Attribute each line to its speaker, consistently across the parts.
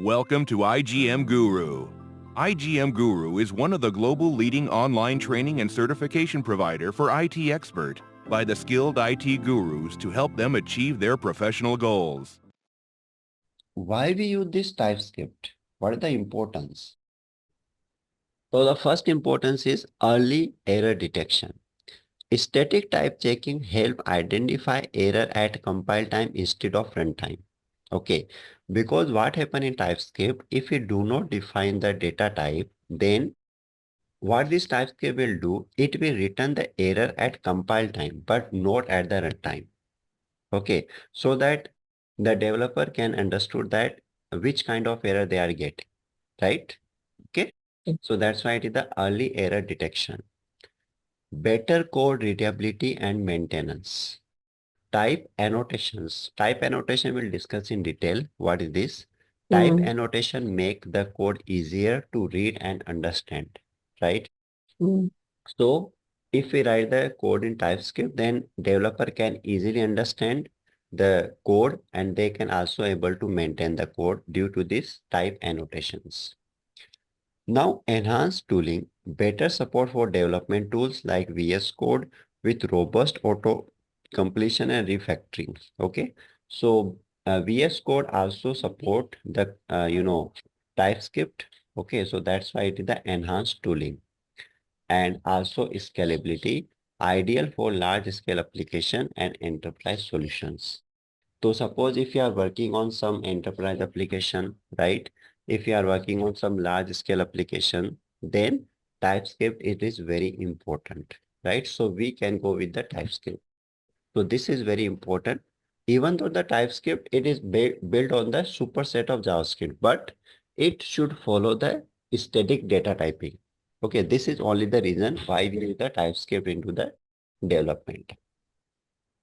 Speaker 1: Welcome to igmGuru. igmGuru is one of the global leading online training and certification provider for IT expert by the skilled IT gurus to help them achieve their professional goals.
Speaker 2: Why we use this TypeScript? What is the importance? So the first importance is early error detection. Static type checking help identify error at compile time instead of runtime. Okay, because what happen in TypeScript, if we do not define the data type, then what this TypeScript will do, it will return the error at compile time, but not at the runtime. Okay, so that the developer can understood that which kind of error they are getting, right? Okay, so that's why it is the early error detection. Better code readability and maintenance. Type annotations. Type annotation we'll discuss in detail. What is this? Type annotation make the code easier to read and understand, right? So if we write the code in TypeScript, then developer can easily understand the code and they can also able to maintain the code due to this type annotations. Now enhanced tooling, better support for development tools like VS Code with robust auto completion and refactoring. Okay, so VS Code also support the TypeScript. Okay, so that's why it is the enhanced tooling and also scalability, ideal for large scale application and enterprise solutions. So suppose if you are working on some enterprise application, right? If you are working on some large scale application, then TypeScript it is very important, right? So we can go with the TypeScript. So this is very important. Even though the TypeScript, it is built on the superset of JavaScript, but it should follow the static data typing. Okay, this is only the reason why we use the TypeScript into the development.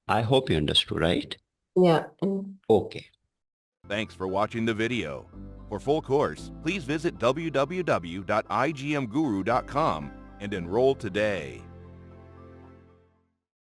Speaker 2: I hope you understood, right?
Speaker 3: Yeah.
Speaker 2: Okay.
Speaker 1: Thanks for watching the video. For full course, please visit www.igmguru.com and enroll today.